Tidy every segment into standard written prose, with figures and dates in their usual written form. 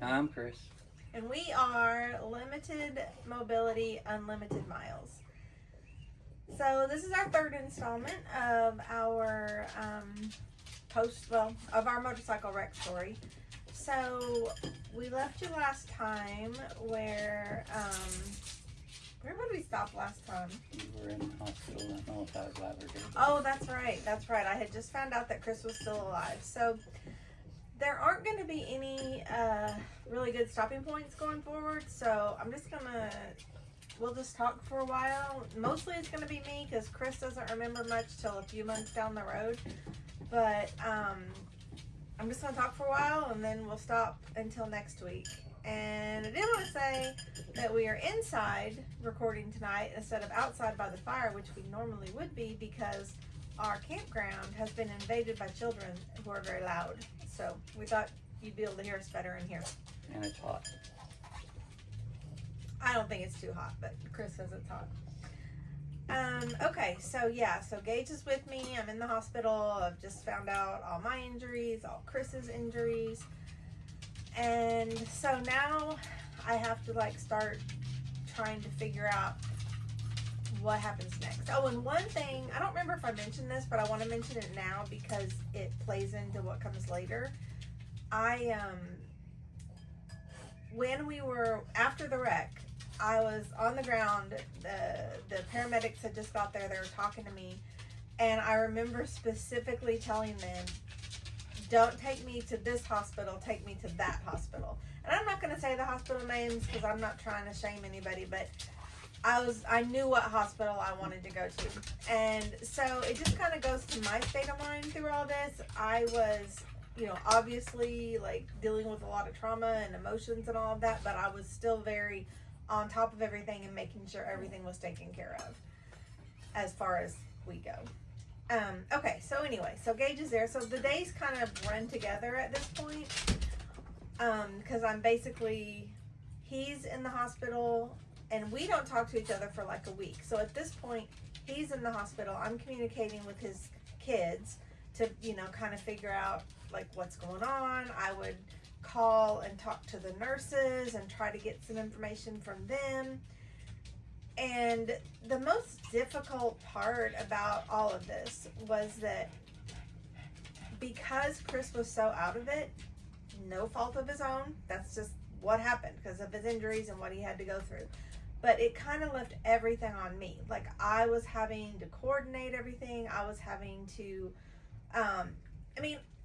I'm Chris. And we are Limited Mobility Unlimited Miles. So this is our third installment of our of our motorcycle wreck story. So we left you last time where did we stop last time? You were in the hospital. I don't know if I was alive or dead. Oh, that's right. I had just found out that Chris was still alive. So there aren't going to be any really good stopping points going forward. So I'm just we'll just talk for a while. Mostly it's going to be me because Chris doesn't remember much till a few months down the road. But I'm just going to talk for a while and then we'll stop until next week. And I did want to say that we are inside recording tonight instead of outside by the fire, which we normally would be, because our campground has been invaded by children who are very loud. So we thought you'd be able to hear us better in here. And it's hot. I don't think it's too hot, but Chris says it's hot. Okay, so Gage is with me. I'm in the hospital. I've just found out all my injuries, all Chris's injuries. And so now I have to start trying to figure out what happens next. Oh, and one thing, I don't remember if I mentioned this, but I want to mention it now because it plays into what comes later. When we were after the wreck, I was on the ground. The paramedics had just got there. They were talking to me, and I remember specifically telling them, "Don't take me to this hospital, take me to that hospital." And I'm not going to say the hospital names because I'm not trying to shame anybody, but I knew what hospital I wanted to go to. And so it just kind of goes to my state of mind through all this. I was, obviously dealing with a lot of trauma and emotions and all of that, but I was still very on top of everything and making sure everything was taken care of as far as we go. Okay, so anyway, so Gage is there. So the days kind of run together at this point. Because he's in the hospital and we don't talk to each other for a week. So at this point, he's in the hospital. I'm communicating with his kids to, kind of figure out what's going on. I would call and talk to the nurses and try to get some information from them. And the most difficult part about all of this was that because Chris was so out of it, no fault of his own, that's just what happened because of his injuries and what he had to go through. But it kind of left everything on me. I was having to coordinate everything. I was having to,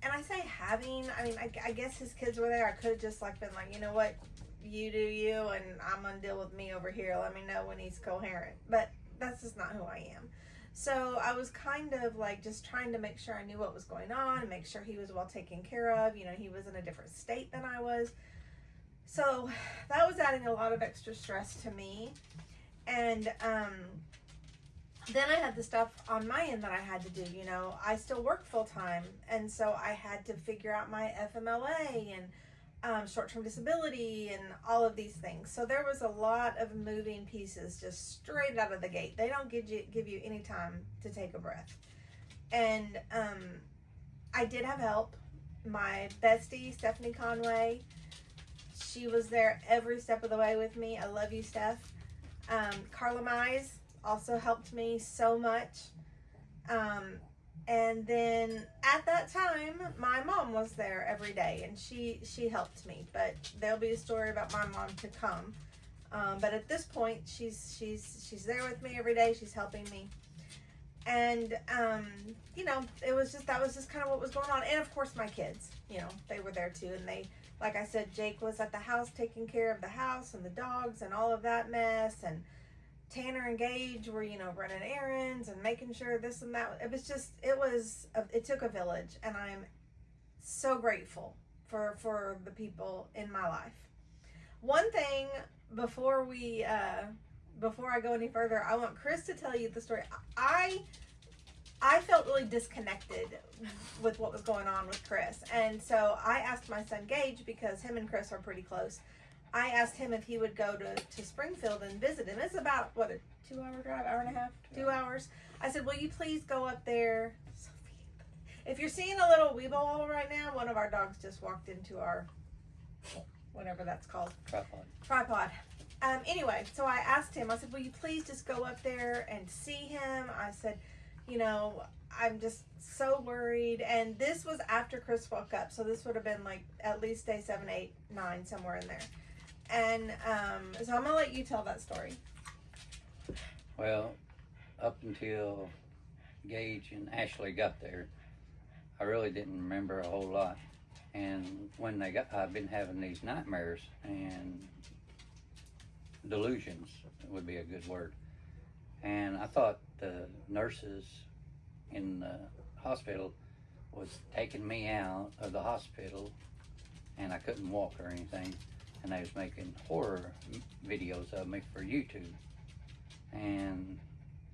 and I say I guess his kids were there. I could have just been you know what? You do you, and I'm gonna deal with me over here. Let me know when he's coherent. But that's just not who I am. So I was kind of just trying to make sure I knew what was going on and make sure he was well taken care of. He was in a different state than I was. So that was adding a lot of extra stress to me. And then I had the stuff on my end that I had to do. I still work full time, and so I had to figure out my FMLA and short-term disability and all of these things. So there was a lot of moving pieces just straight out of the gate. They don't give you any time to take a breath. And I did have help. My bestie, Stephanie Conway, she was there every step of the way with me. I love you, Steph. Carla Mize also helped me so much. And then at that time, my mom was there every day, and she helped me. But there'll be a story about my mom to come. But at this point, she's there with me every day. She's helping me, and that was just kind of what was going on. And of course, my kids, they were there too. And they, like I said, Jake was at the house taking care of the house and the dogs and all of that mess, and Tanner and Gage were, running errands and making sure this and that. It took a village, and I'm so grateful for the people in my life. One thing before I go any further, I want Chris to tell you the story. I felt really disconnected with what was going on with Chris. And so I asked my son Gage, because him and Chris are pretty close, I asked him if he would go to Springfield and visit him. It's about, a 2-hour drive, hour and a half, 2 hours. I said, will you please go up there? If you're seeing a little weeble right now, one of our dogs just walked into our whatever that's called. Tripod. Anyway, so I asked him, I said, will you please just go up there and see him? I said, I'm just so worried. And this was after Chris woke up. So this would have been like at least day 7, 8, 9, somewhere in there. And so I'm going to let you tell that story. Well, up until Gage and Ashley got there, I really didn't remember a whole lot. And when I've been having these nightmares and delusions would be a good word. And I thought the nurses in the hospital was taking me out of the hospital, and I couldn't walk or anything, and they was making horror videos of me for YouTube. And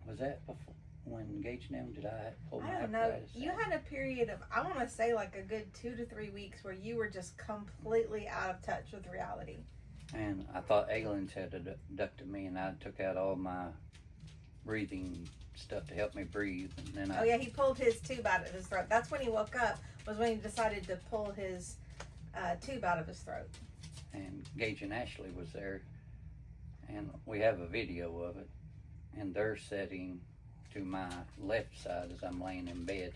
was that before, when Gage and them, did I pull my I don't know. apparatus You out? had a period of, I want to say like a good 2 to 3 weeks where you were just completely out of touch with reality. And I thought aliens had abducted me, and I took out all my breathing stuff to help me breathe. And then Oh yeah, he pulled his tube out of his throat. That's when he woke up, was when he decided to pull his tube out of his throat. And Gage and Ashley was there, and we have a video of it, and they're sitting to my left side as I'm laying in bed,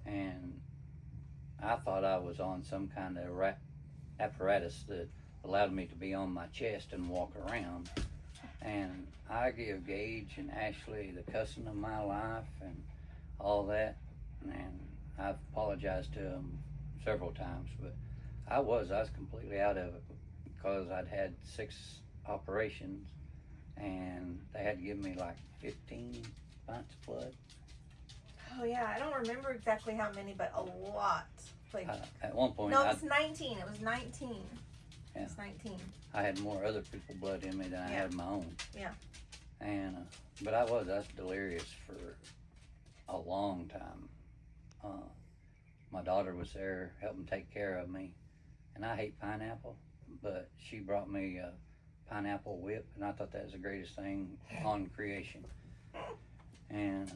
and I thought I was on some kind of apparatus that allowed me to be on my chest and walk around. And I give Gage and Ashley the cussing of my life and all that, and I've apologized to them several times, but I was completely out of it because I'd had 6 operations, and they had to give me like 15 pints of blood. Oh yeah, I don't remember exactly how many, but a lot. Like, At one point, no, it was 19. It was 19. Yeah. It was 19. I had more other people's blood in me than I had my own. Yeah. And but I was delirious for a long time. My daughter was there helping take care of me, and I hate pineapple, but she brought me a pineapple whip, and I thought that was the greatest thing on creation. And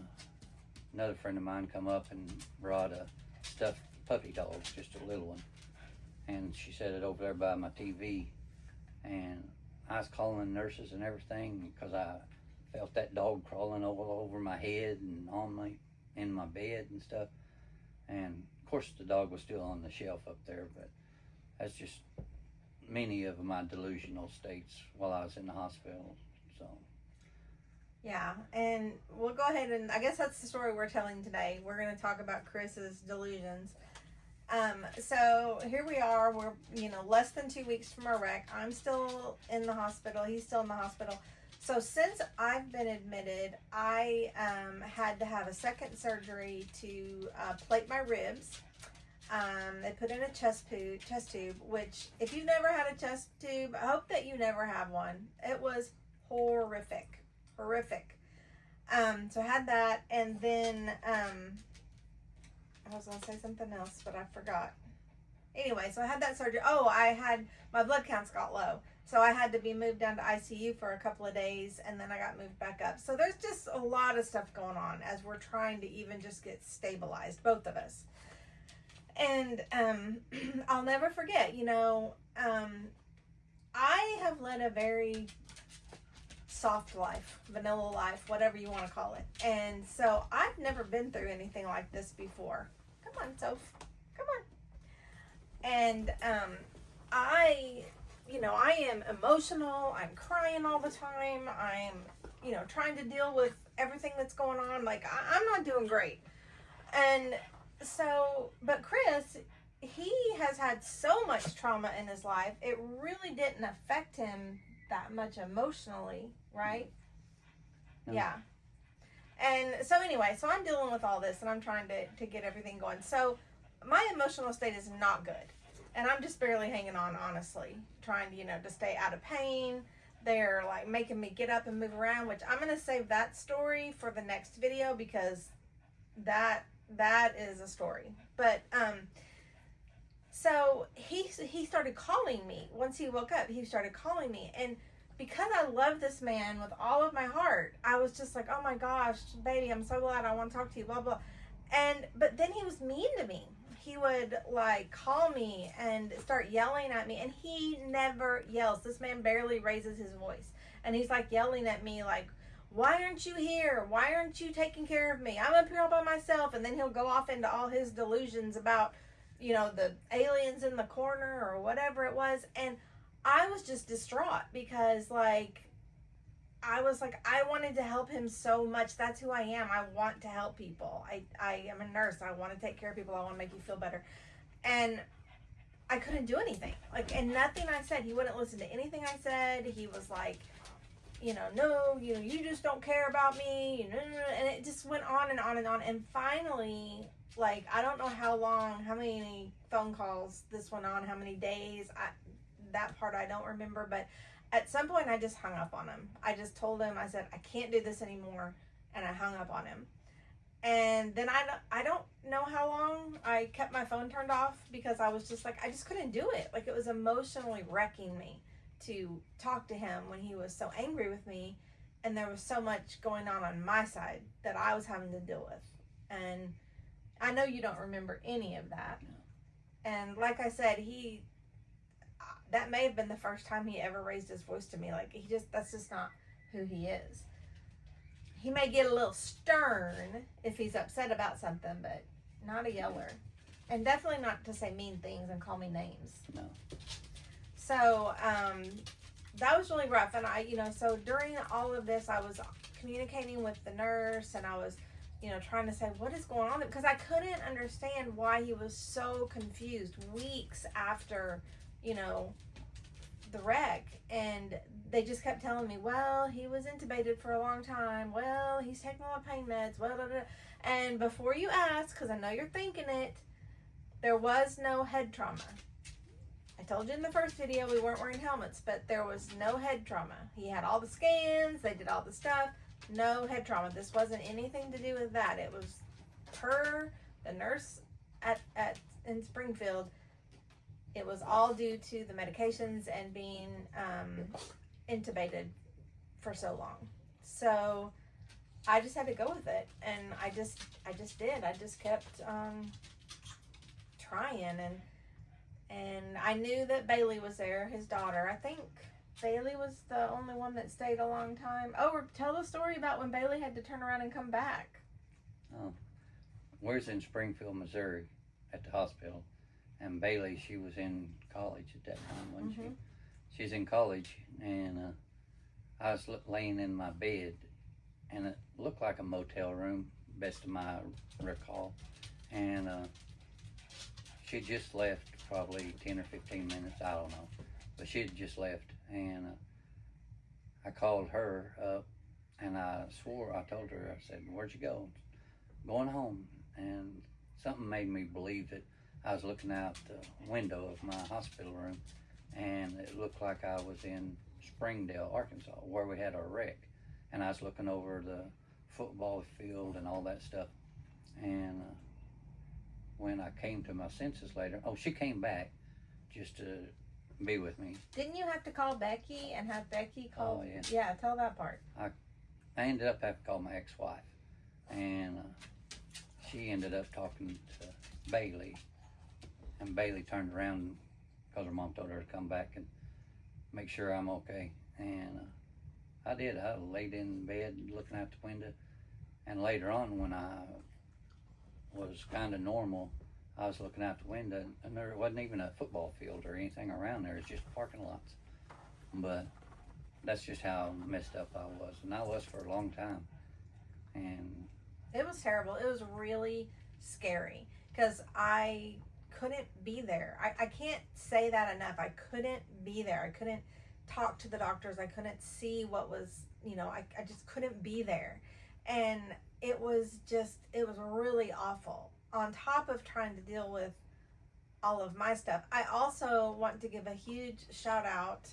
another friend of mine come up and brought a stuffed puppy dog, just a little one, and she set it over there by my TV, and I was calling nurses and everything because I felt that dog crawling all over my head and on me in my bed and stuff. And of course the dog was still on the shelf up there, but that's just many of my delusional states while I was in the hospital. So Yeah, and we'll go ahead and I guess that's the story we're telling today. We're going to talk about Chris's delusions. So here we are. We're less than 2 weeks from our wreck. I'm still in the hospital. He's still in the hospital. So since I've been admitted, I had to have a second surgery to plate my ribs. They put in a chest tube, which if you've never had a chest tube, I hope that you never have one. It was horrific. So I had that, and then I was going to say something else, but I forgot. Anyway, so I had that surgery. Oh, my blood counts got low. So I had to be moved down to ICU for a couple of days, and then I got moved back up. So there's just a lot of stuff going on as we're trying to even just get stabilized, both of us. And I'll never forget, I have led a very soft life, vanilla life, whatever you want to call it. And so I've never been through anything like this before. Come on, Soph. Come on. And I am emotional. I'm crying all the time. I'm, trying to deal with everything that's going on. Like, I'm not doing great. And so, but Chris, he has had so much trauma in his life, it really didn't affect him that much emotionally, right? No. Yeah. And so anyway, so I'm dealing with all this, and I'm trying to get everything going. So my emotional state is not good. And I'm just barely hanging on, honestly, trying to, to stay out of pain. They're like making me get up and move around, which I'm going to save that story for the next video because that is a story. But, so he started calling me once he woke up. He started calling me, and because I love this man with all of my heart, I was just like, oh my gosh, baby, I'm so glad I want to talk to you, blah blah. But then he was mean to me. he would like call me and start yelling at me, and he never yells. This man barely raises his voice, and he's like yelling at me like, why aren't you here? Why aren't you taking care of me? I'm up here all by myself. And then he'll go off into all his delusions about, you know, the aliens in the corner or whatever it was. And I was just distraught because, like, I was like, I wanted to help him so much. That's who I am. I want to help people. I am a nurse. I want to take care of people. I want to make you feel better. And I couldn't do anything. Like, and nothing I said, he wouldn't listen to anything I said. He was like, you know, no, you know, you just don't care about me, you know, and it just went on and on and on. And finally, like, I don't know how long, how many phone calls this went on, how many days, that part I don't remember, but at some point I just hung up on him. I just told him, I said, I can't do this anymore, and I hung up on him. And then I don't know how long I kept my phone turned off because I was just like, I just couldn't do it. Like, it was emotionally wrecking me to talk to him when he was so angry with me, and there was so much going on my side that I was having to deal with. And I know you don't remember any of that. And like I said, that may have been the first time he ever raised his voice to me. Like, that's just not who he is. He may get a little stern if he's upset about something, but not a yeller. And definitely not to say mean things and call me names. No. So, that was really rough. And so during all of this, I was communicating with the nurse, and I was, trying to say, what is going on? Because I couldn't understand why he was so confused weeks after, the wreck. And they just kept telling me, well, he was intubated for a long time. Well, he's taking a lot of pain meds. Well, blah, blah. And before you ask, because I know you're thinking it, there was no head trauma. I told you in the first video we weren't wearing helmets, but there was no head trauma. He had all the scans, they did all the stuff, no head trauma. This wasn't anything to do with that. It was her, the nurse in Springfield. It was all due to the medications and being intubated for so long. So I just had to go with it, and I just did. I just kept trying, and I knew that Bailey was there, his daughter. I think Bailey was the only one that stayed a long time. Oh, tell the story about when Bailey had to turn around and come back. Oh, we're in Springfield, Missouri, at the hospital, and Bailey, she was in college at that time, wasn't she? She's in college, and I was laying in my bed, and it looked like a motel room, best of my recall, and she just left probably 10 or 15 minutes, I don't know, but she had just left, and I called her up, and I told her, I said, where'd you go? Going home. And something made me believe that I was looking out the window of my hospital room, and it looked like I was in Springdale, Arkansas, where we had our wreck, and I was looking over the football field and all that stuff, and when I came to my senses later, she came back just to be with me. Didn't you have to call Becky and have Becky call? Oh, yeah. Yeah, tell that part. I ended up having to call my ex-wife, and she ended up talking to Bailey, and Bailey turned around because her mom told her to come back and make sure I'm okay, and I did. I laid in bed looking out the window, and later on when I was kind of normal, I was looking out the window, and there wasn't even a football field or anything around there. It's just parking lots. But that's just how messed up I was, and I was for a long time. And it was terrible. It was really scary because I couldn't be there. I can't say that enough. I couldn't be there. I couldn't talk to the doctors. I couldn't see what was, I just couldn't be there. And it was really awful. On top of trying to deal with all of my stuff, I also want to give a huge shout out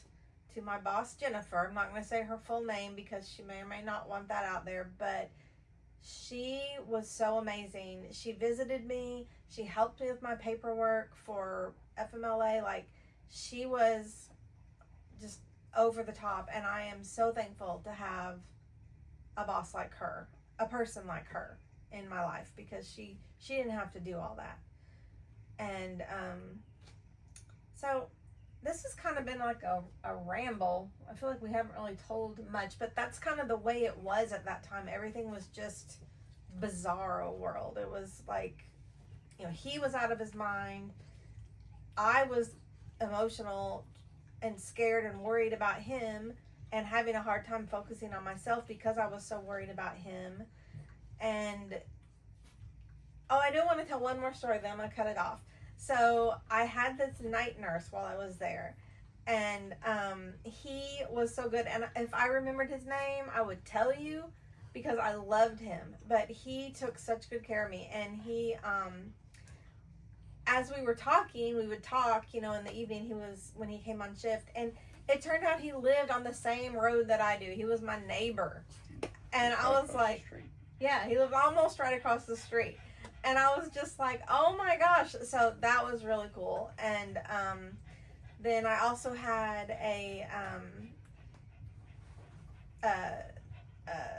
to my boss, Jennifer. I'm not going to say her full name because she may or may not want that out there, but she was so amazing. She visited me. She helped me with my paperwork for FMLA. Like, she was just over the top, and I am so thankful to have a boss like her, a person like her in my life, because she didn't have to do all that. And so this has kind of been like a ramble. I feel like we haven't really told much, but that's kind of the way it was at that time. Everything was just bizarro world. It was like, he was out of his mind. I was emotional and scared and worried about him and having a hard time focusing on myself because I was so worried about him. And I do want to tell one more story, then I'm going to cut it off. So I had this night nurse while I was there, and he was so good. And if I remembered his name, I would tell you because I loved him. But he took such good care of me, and he, as we were talking, we would talk, in the evening. When he came on shift, and it turned out he lived on the same road that I do. He was my neighbor, and I was like, yeah, he lived almost right across the street. And I was just like, oh my gosh. So that was really cool. And then I also had a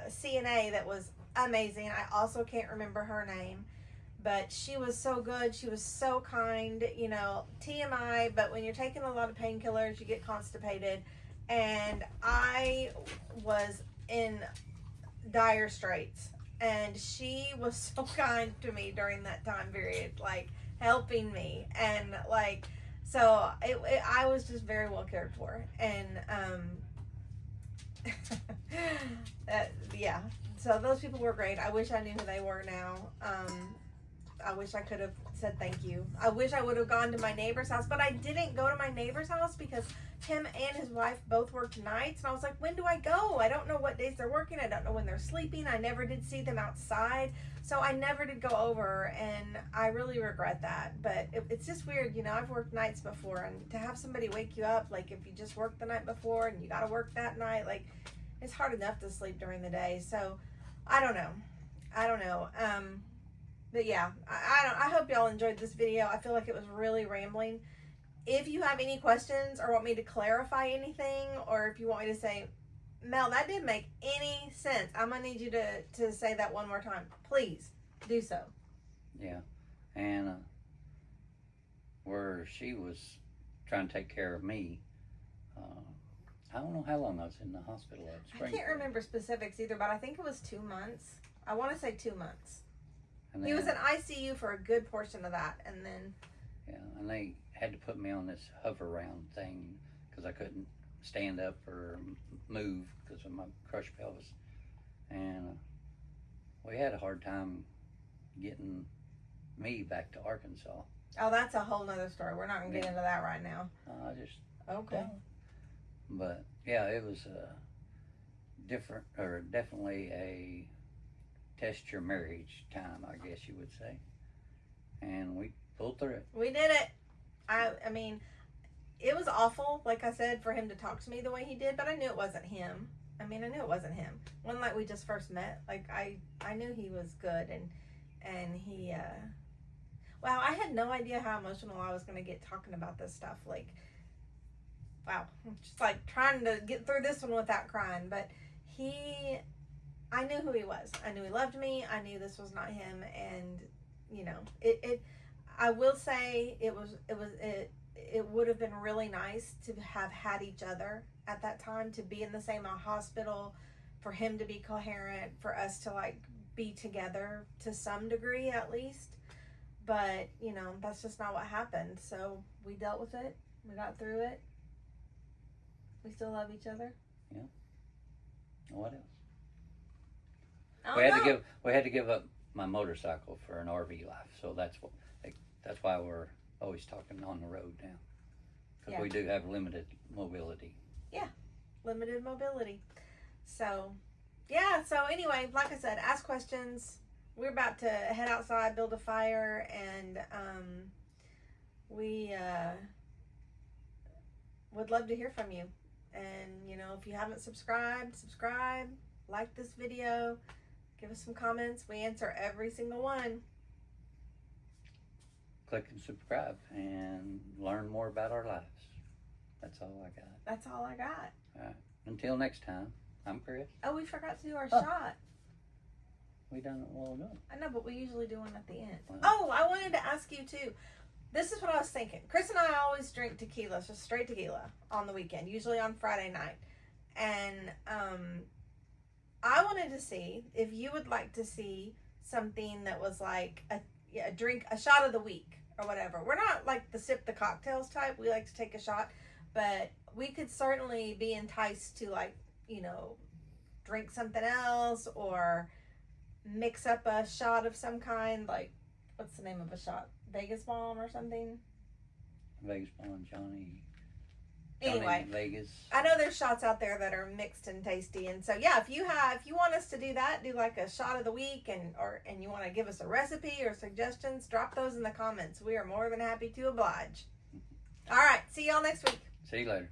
CNA that was amazing. I also can't remember her name, but she was so good. She was so kind, TMI, but when you're taking a lot of painkillers, you get constipated. And I was in dire straits. And she was so kind to me during that time period, like helping me. And so I was just very well cared for. And, yeah, so those people were great. I wish I knew who they were now. I wish I could have said thank you. I wish I would have gone to my neighbor's house, but I didn't go to my neighbor's house because him and his wife both worked nights. And I was like, when do I go? I don't know what days they're working. I don't know when they're sleeping. I never did see them outside. So I never did go over, and I really regret that. But it's just weird, I've worked nights before, and to have somebody wake you up, like if you just worked the night before and you got to work that night, like it's hard enough to sleep during the day. So I don't know. But yeah, I hope y'all enjoyed this video. I feel like it was really rambling. If you have any questions or want me to clarify anything, or if you want me to say, Mel, that didn't make any sense, I'm going to need you to say that one more time. Please do so. Yeah. And where she was trying to take care of me, I don't know how long I was in the hospital at Springfield. I can't remember specifics either, but I think it was 2 months. I want to say 2 months. And then, he was in ICU for a good portion of that, and then... Yeah, and they had to put me on this hover round thing because I couldn't stand up or move because of my crushed pelvis. And we had a hard time getting me back to Arkansas. Oh, that's a whole nother story. We're not going to get into that right now. I just... Okay. But, yeah, it was definitely a test your marriage time, I guess you would say. And we pulled through it. We did it. I mean, it was awful, like I said, for him to talk to me the way he did, but I knew it wasn't him. I knew it wasn't him. When we just first met, I knew he was good, and he, wow, I had no idea how emotional I was going to get talking about this stuff. Wow, just trying to get through this one without crying, but I knew who he was. I knew he loved me. I knew this was not him, and I will say it would have been really nice to have had each other at that time, to be in the same hospital, for him to be coherent, for us to be together to some degree at least. But that's just not what happened. So we dealt with it. We got through it. We still love each other. Yeah. What else? Oh, We had to give up my motorcycle for an RV life, so that's why we're always talking on the road now, because we do have limited mobility. Yeah, limited mobility. So, yeah. So anyway, like I said, ask questions. We're about to head outside, build a fire, and we would love to hear from you. And if you haven't subscribed, subscribe, like this video. Give us some comments. We answer every single one. Click and subscribe and learn more about our lives. That's all I got. That's all I got. All right. Until next time, I'm Chris. Oh, we forgot to do our shot. We done it a while ago. I know, but we usually do one at the end. Wow. Oh, I wanted to ask you too. this is what I was thinking. Chris and I always drink tequila, just straight tequila on the weekend, usually on Friday night. And I wanted to see if you would like to see something that was like a drink, a shot of the week or whatever. We're not like the sip the cocktails type. We like to take a shot, but we could certainly be enticed to, like, you know, drink something else or mix up a shot of some kind. Like, what's the name of a shot? Vegas Bomb or something? Vegas Bomb, Johnny Anyway, Vegas. I know there's shots out there that are mixed and tasty, and so yeah, if you want us to do that, do like a shot of the week, and you want to give us a recipe or suggestions, drop those in the comments. We are more than happy to oblige. All right, see y'all next week. See you later.